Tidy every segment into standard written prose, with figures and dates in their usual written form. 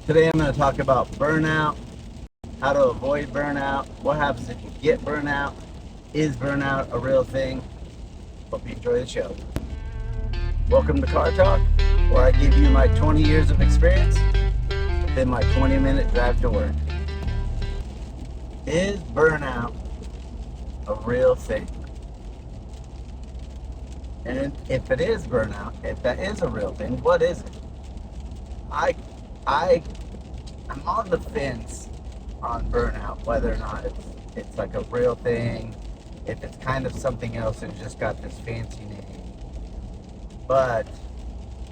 Today I'm going to talk about burnout, how to avoid burnout, what happens if you get burnout, is burnout a real thing? Hope you enjoy the show. Welcome to Car Talk, where I give you my 20 years of experience within my 20-minute drive to work. Is burnout a real thing? And if it is burnout, if that is a real thing, what is it? I'm on the fence on burnout, whether or not it's like a real thing, if it's kind of something else and just got this fancy name. But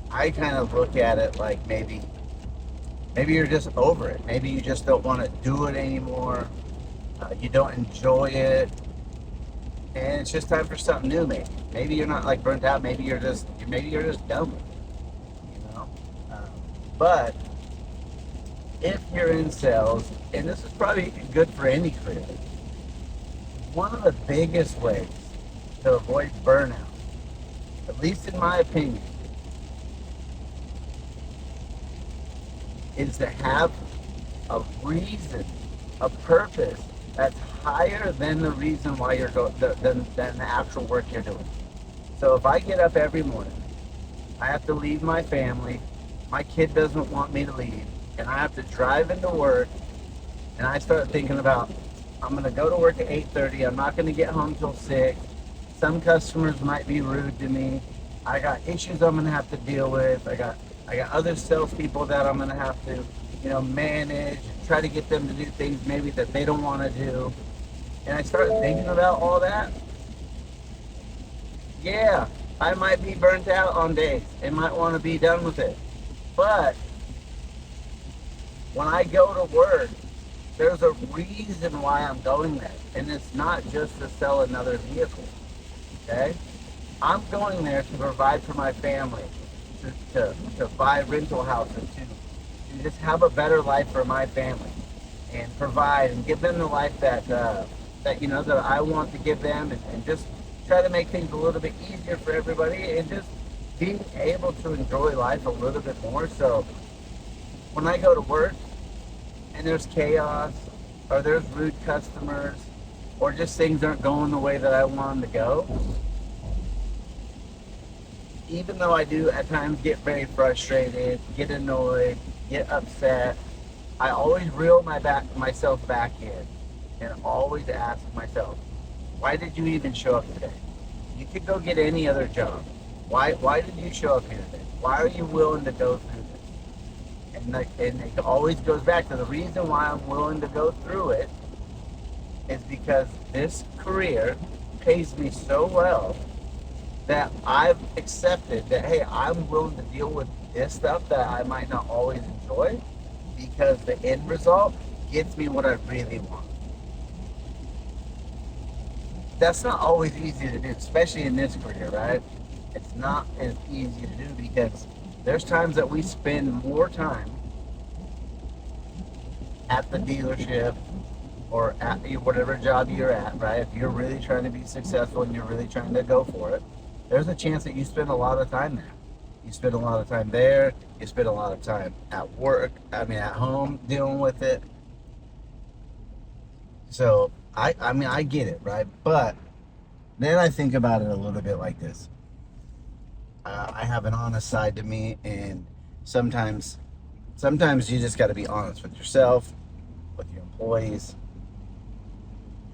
I kind of look at it like maybe you're just over it. Maybe you just don't want to do it anymore. You don't enjoy it, and it's just time for something new. Maybe you're not like burnt out. Maybe you're just done with it. You know. But if you're in sales, and this is probably good for any career, one of the biggest ways to avoid burnout, at least in my opinion, is to have a reason, a purpose that's higher than the reason why you're going, than the actual work you're doing. So if I get up every morning, I have to leave my family, my kid doesn't want me to leave, and I have to drive into work, and I start thinking about, I'm going to go to work at 8:30, I'm not going to get home till 6, some customers might be rude to me, I got issues I'm going to have to deal with, I got other salespeople that I'm going to have to, manage, try to get them to do things maybe that they don't want to do, and I start thinking about all that. Yeah, I might be burnt out on days and might want to be done with it, but when I go to work, there's a reason why I'm going there, and it's not just to sell another vehicle, okay? I'm going there to provide for my family, to buy rental houses, to just have a better life for my family, and provide and give them the life that I want to give them, and just try to make things a little bit easier for everybody, and just being able to enjoy life a little bit more. So when I go to work and there's chaos, or there's rude customers, or just things aren't going the way that I want them to go, even though I do at times get very frustrated, get annoyed, get upset, I always reel myself back in and always ask myself, why did you even show up today? You could go get any other job. Why did you show up here today? Why are you willing to go through this? And it always goes back to the reason why I'm willing to go through it is because this career pays me so well that I've accepted that, hey, I'm willing to deal with this stuff that I might not always enjoy, because the end result gets me what I really want. That's not always easy to do, especially in this career, right? It's not as easy to do because there's times that we spend more time at the dealership or at whatever job you're at, right? If you're really trying to be successful and you're really trying to go for it, there's a chance that you spend a lot of time there. You spend a lot of time there, you spend a lot of time at work, at home dealing with it. So, I get it, right? But then I think about it a little bit like this. I have an honest side to me, and sometimes you just got to be honest with yourself, with your employees,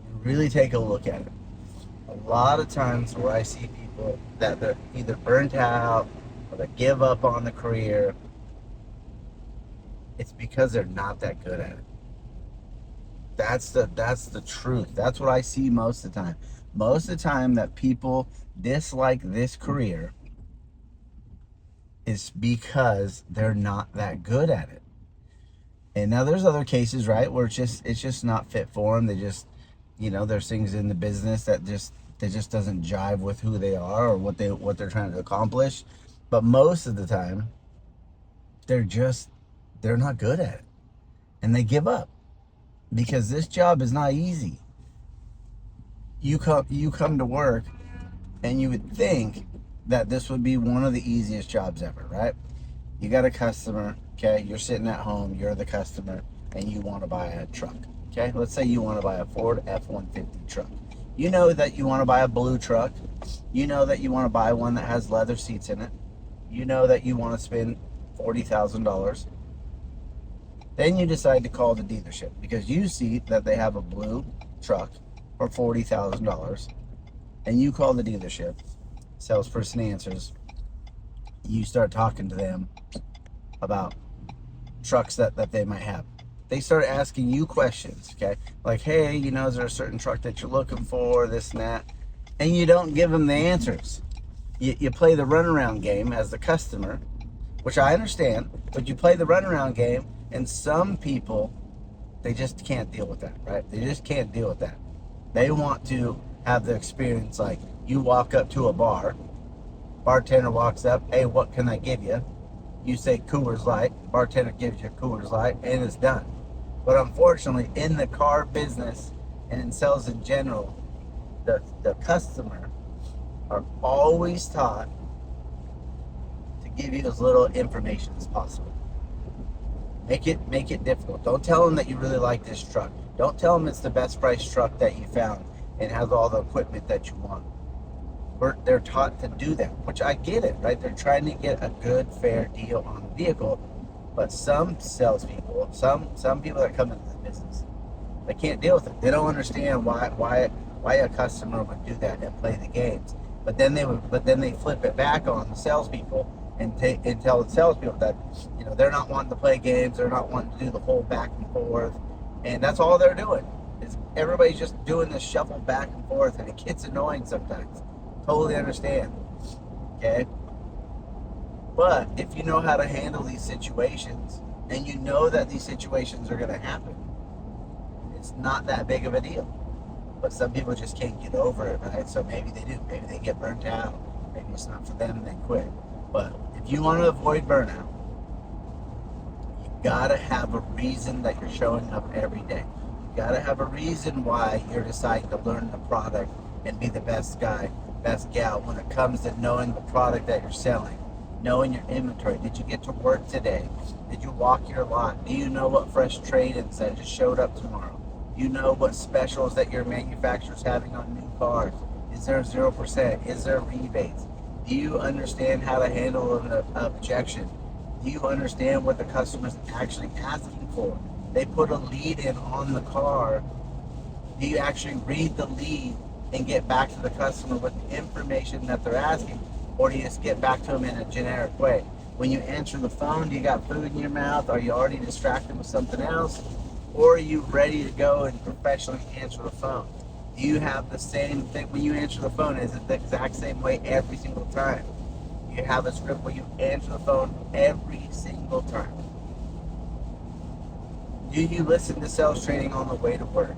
and really take a look at it. A lot of times where I see people that they're either burnt out or they give up on the career, it's because they're not that good at it. That's the truth. That's what I see most of the time. Most of the time that people dislike this career is because they're not that good at it. And now there's other cases, right, where it's just not fit for them. They just, there's things in the business that just doesn't jive with who they are or what they're trying to accomplish. But most of the time, they're not good at it, and they give up because this job is not easy. You come to work, and you would think that this would be one of the easiest jobs ever, right? You got a customer, okay? You're sitting at home, you're the customer, and you want to buy a truck, okay? Let's say you want to buy a Ford F-150 truck. You know that you want to buy a blue truck. You know that you want to buy one that has leather seats in it. You know that you want to spend $40,000. Then you decide to call the dealership because you see that they have a blue truck for $40,000. And you call the dealership. Salesperson answers. You start talking to them about trucks that they might have. They start asking you questions, okay? Like, hey, is there a certain truck that you're looking for, this and that? And you don't give them the answers. You play the runaround game as the customer, which I understand, but you play the runaround game, and some people, they just can't deal with that, right? They just can't deal with that. They want to have the experience like you walk up to a bar, bartender walks up, hey, what can I give you? You say Coors Light, bartender gives you Coors Light, and it's done. But unfortunately, in the car business and in sales in general, the customer are always taught to give you as little information as possible. Make it difficult. Don't tell them that you really like this truck. Don't tell them it's the best price truck that you found and has all the equipment that you want. They're taught to do that, which I get it, right? They're trying to get a good, fair deal on the vehicle. But some salespeople, some people that come into the business, they can't deal with it. They don't understand why a customer would do that and play the games. But then they flip it back on the salespeople and tell the salespeople that they're not wanting to play games, they're not wanting to do the whole back and forth, and that's all they're doing. Everybody's just doing this shuffle back and forth, and it gets annoying sometimes. Totally understand, okay? But if you know how to handle these situations, and you know that these situations are going to happen, it's not that big of a deal. But some people just can't get over it, right? So maybe they do. Maybe they get burnt out. Maybe it's not for them and they quit. But if you want to avoid burnout, you got to have a reason that you're showing up every day. You got to have a reason why you're deciding to learn the product and be the best guy, best gal when it comes to knowing the product that you're selling, knowing your inventory. Did you get to work today? Did you walk your lot? Do you know what fresh trade-ins that just showed up tomorrow? You know what specials that your manufacturer's having on new cars? Is there 0%? Is there rebates? Do you understand how to handle an objection? Do you understand what the customer's actually asking for? They put a lead in on the car. Do you actually read the lead and get back to the customer with the information that they're asking? Or do you just get back to them in a generic way? When you answer the phone, do you got food in your mouth? Are you already distracted with something else? Or are you ready to go and professionally answer the phone? Do you have the same thing when you answer the phone? Is it the exact same way every single time? Do you have a script where you answer the phone every single time? Do you listen to sales training on the way to work?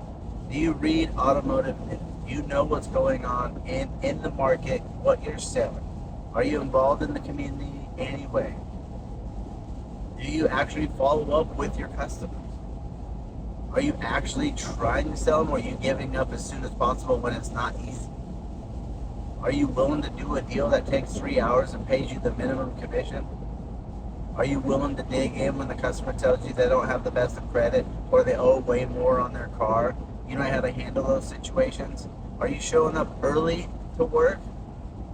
Do you read automotive news? Do you know what's going on in the market, what you're selling? Are you involved in the community anyway? Do you actually follow up with your customers? Are you actually trying to sell them, or are you giving up as soon as possible when it's not easy? Are you willing to do a deal that takes 3 hours and pays you the minimum commission? Are you willing to dig in when the customer tells you they don't have the best of credit or they owe way more on their car? You know how to handle those situations? Are you showing up early to work,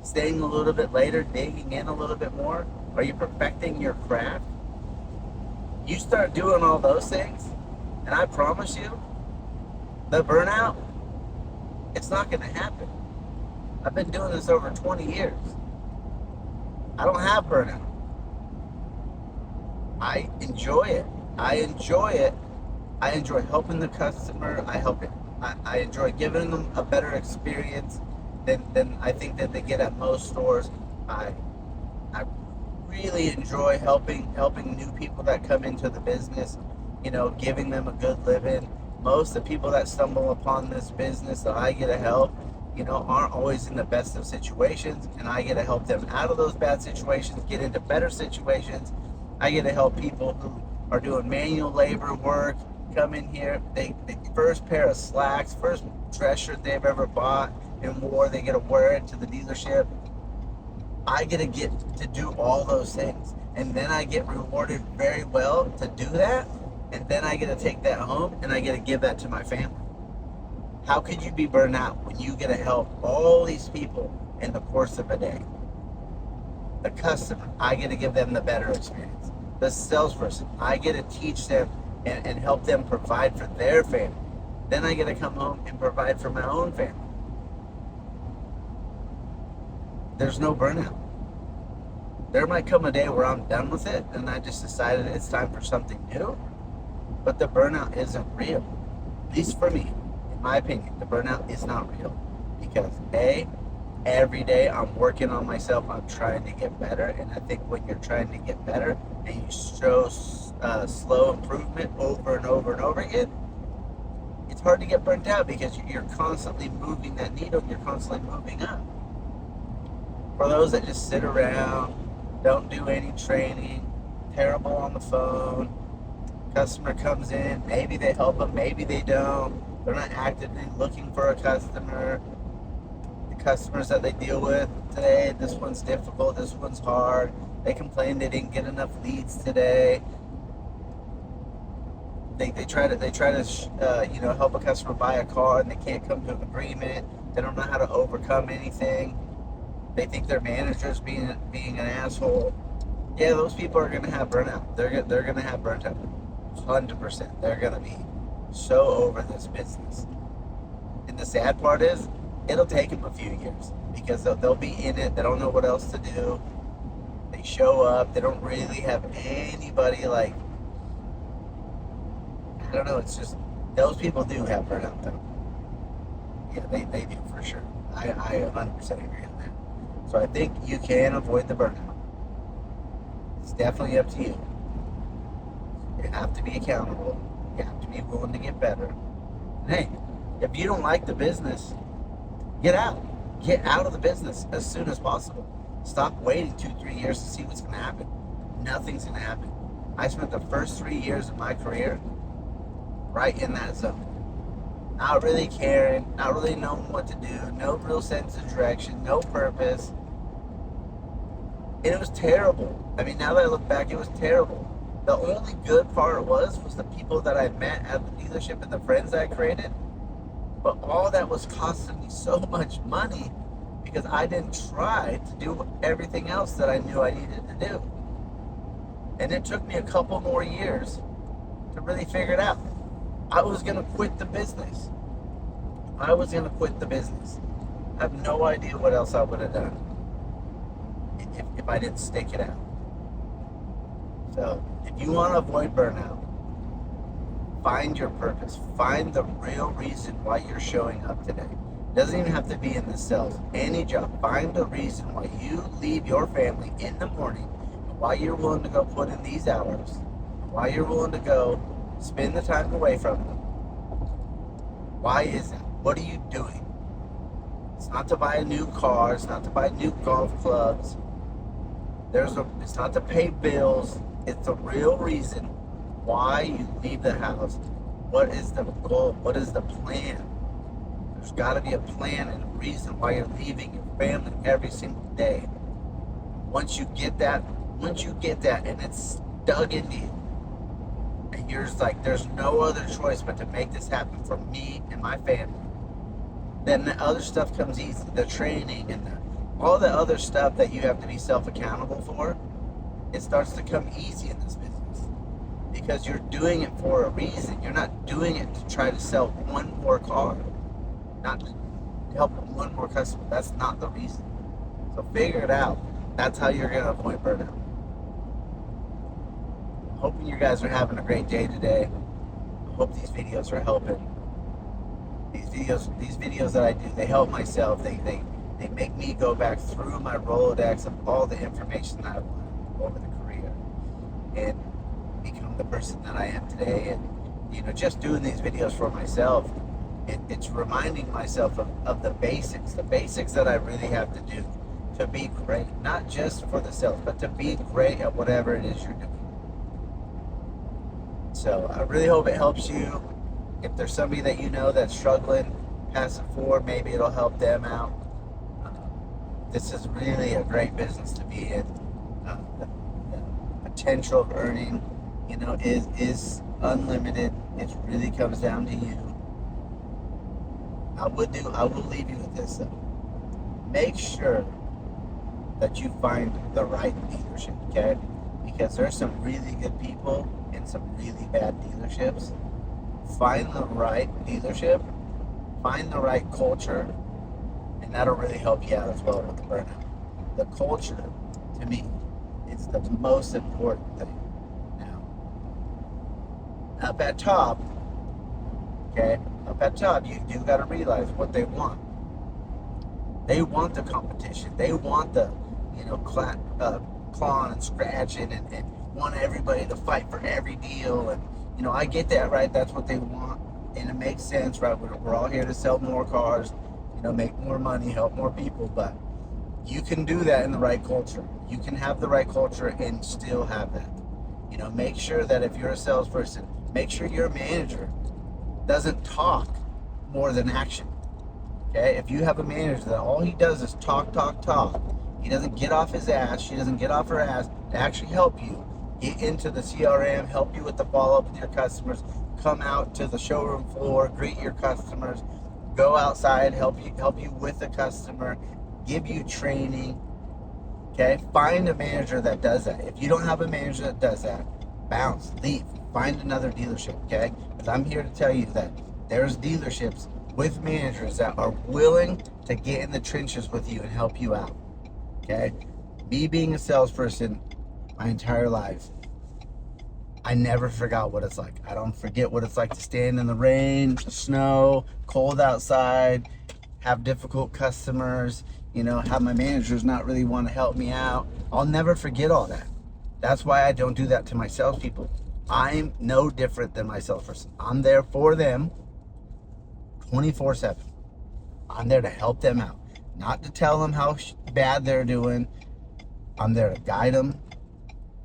staying a little bit later, digging in a little bit more? Are you perfecting your craft? You start doing all those things, and I promise you, the burnout, it's not going to happen. I've been doing this over 20 years. I don't have burnout. I enjoy it. I enjoy helping the customer. I enjoy giving them a better experience than I think that they get at most stores. I really enjoy helping new people that come into the business, giving them a good living. Most of the people that stumble upon this business that I get to help, aren't always in the best of situations, and I get to help them out of those bad situations, get into better situations. I get to help people who are doing manual labor work, come in here, they first pair of slacks, first dress shirt they've ever bought and wore, they get to wear it to the dealership. I get to do all those things. and then I get rewarded very well to do that, and then I get to take that home and I get to give that to my family. How could you be burned out when you get to help all these people in the course of a day? The customer, I get to give them the better experience. The salesperson, I get to teach them and help them provide for their family. Then I get to come home and provide for my own family. There's no burnout. There might come a day where I'm done with it and I just decided it's time for something new, but the burnout isn't real. At least for me, in my opinion, the burnout is not real. Because every day I'm working on myself, I'm trying to get better, and I think when you're trying to get better and you show slow improvement over and over and over again, it's hard to get burnt out because you're constantly moving that needle, you're constantly moving up. For those that just sit around, don't do any training, terrible on the phone, customer comes in, maybe they help them, maybe they don't, they're not actively looking for a customer. The customers that they deal with today, this one's difficult, this one's hard, they complain they didn't get enough leads today. They try to help a customer buy a car and they can't come to an agreement. They don't know how to overcome anything. They think their manager's being an asshole. Yeah, those people are gonna have burnout. They're gonna have burnt out, 100%. They're gonna be so over this business. And the sad part is, it'll take them a few years because they'll be in it. They don't know what else to do. They show up. They don't really have anybody like. I don't know, it's just, those people do have burnout though. Yeah, they do for sure. I 100% agree on that. So I think you can avoid the burnout. It's definitely up to you. You have to be accountable. You have to be willing to get better. And hey, if you don't like the business, get out. Get out of the business as soon as possible. Stop waiting 2-3 years to see what's going to happen. Nothing's going to happen. I spent the first 3 years of my career right in that zone. Not really caring, not really knowing what to do, no real sense of direction, no purpose. And it was terrible. I mean, now that I look back, it was terrible. The only good part was the people that I met at the dealership and the friends that I created. But all that was costing me so much money because I didn't try to do everything else that I knew I needed to do. And it took me a couple more years to really figure it out. I was going to quit the business. I have no idea what else I would have done if I didn't stick it out. So, if you want to avoid burnout, find your purpose. Find the real reason why you're showing up today. It doesn't even have to be in the sales. Any job. Find the reason why you leave your family in the morning, why you're willing to go put in these hours, why you're willing to go spend the time away from them. Why is that? What are you doing? It's not to buy a new car. It's not to buy new golf clubs. It's not to pay bills. It's the real reason why you leave the house. What is the goal? What is the plan? There's got to be a plan and a reason why you're leaving your family every single day. Once you get that and it's dug into you, and you're just like, there's no other choice but to make this happen for me and my family, then the other stuff comes easy. The training and all the other stuff that you have to be self-accountable for, it starts to come easy in this business. Because you're doing it for a reason. You're not doing it to try to sell one more car. Not to help one more customer. That's not the reason. So figure it out. That's how you're going to avoid burnout. Hoping you guys are having a great day today. I hope these videos are helping. These videos that I do, they help myself. They make me go back through my Rolodex of all the information that I've learned over the career and become the person that I am today. And just doing these videos for myself, it's reminding myself of the basics that I really have to do to be great, not just for the sales, but to be great at whatever it is you're doing. So I really hope it helps you. If there's somebody that you know that's struggling, pass it forward. Maybe it'll help them out. This is really a great business to be in. potential of earning, is unlimited. It really comes down to you. I will leave you with this though. Make sure that you find the right dealership, okay? Because there's some really good people and some really bad dealerships. Find the right dealership, find the right culture, and that'll really help you out as well with the burnout. The culture, to me, is the most important thing. Now, up at top, you do got to realize what they want. They want the competition. They want the, clawing and scratching and want everybody to fight for every deal. And, I get that, right? That's what they want. And it makes sense, right? We're all here to sell more cars, make more money, help more people. But you can do that in the right culture. You can have the right culture and still have that. Make sure that if you're a salesperson, make sure your manager doesn't talk more than action. Okay? If you have a manager that all he does is talk, he doesn't get off his ass, she doesn't get off her ass to actually help you get into the CRM, help you with the follow-up with your customers, come out to the showroom floor, greet your customers, go outside, help you with the customer, give you training. Okay? Find a manager that does that. If you don't have a manager that does that, bounce, leave, find another dealership, okay? Because I'm here to tell you that there's dealerships with managers that are willing to get in the trenches with you and help you out, okay? Me being a salesperson my entire life, I never forgot what it's like. I don't forget what it's like to stand in the rain, the snow, cold outside, have difficult customers, have my managers not really want to help me out. I'll never forget all that. That's why I don't do that to my salespeople. I'm no different than my salesperson. I'm there for them 24/7. I'm there to help them out, not to tell them how bad they're doing. I'm there to guide them,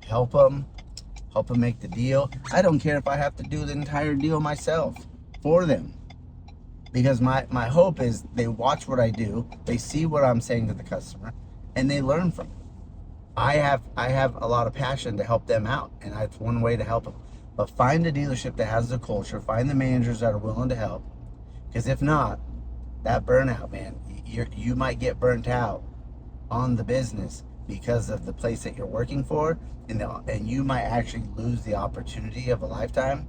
help them make the deal. I don't care if I have to do the entire deal myself for them. Because my hope is they watch what I do, they see what I'm saying to the customer, and they learn from it. I have a lot of passion to help them out, and that's one way to help them. But find a dealership that has the culture, find the managers that are willing to help. Because if not, that burnout, man, you might get burnt out on the business because of the place that you're working for, and you might actually lose the opportunity of a lifetime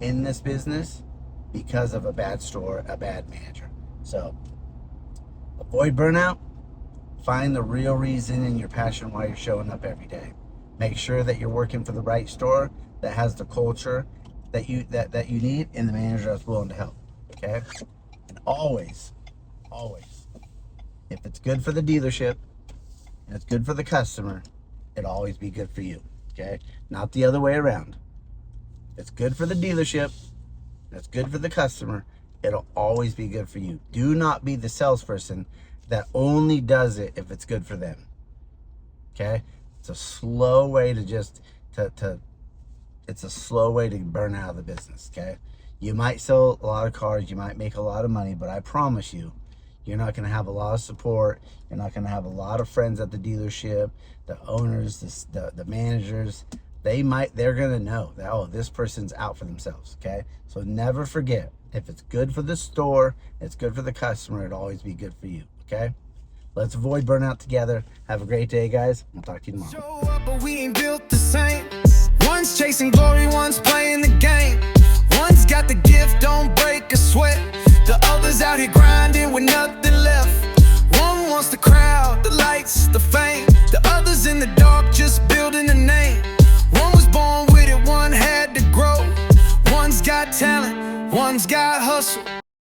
in this business because of a bad store, a bad manager. So avoid burnout. Find the real reason and your passion why you're showing up every day. Make sure that you're working for the right store that has the culture that you need, and the manager that's willing to help. Okay? And always, if it's good for the dealership and it's good for the customer, it'll always be good for you. Okay? Not the other way around. If it's good for the dealership, it's good for the customer, it'll always be good for you. Do not be the salesperson that only does it if it's good for them. Okay? It's a slow way to it's a slow way to burn out of the business, okay? You might sell a lot of cars, you might make a lot of money, but I promise you, you're not gonna have a lot of support, you're not gonna have a lot of friends at the dealership, the owners, the managers. They're gonna know that, oh, this person's out for themselves, okay? So never forget, if it's good for the store, it's good for the customer, it'll always be good for you. Okay? Let's avoid burnout together. Have a great day, guys. We'll talk to you tomorrow. Show up, but we ain't built the same. One's chasing glory, one's playing the game. One's got the gift, don't break a sweat. The other's out here grinding with nothing left. One wants the crowd, the lights, the fame. The other's in the dark, just building a name. One was born with it, one had to grow. One's got talent, one's got hustle.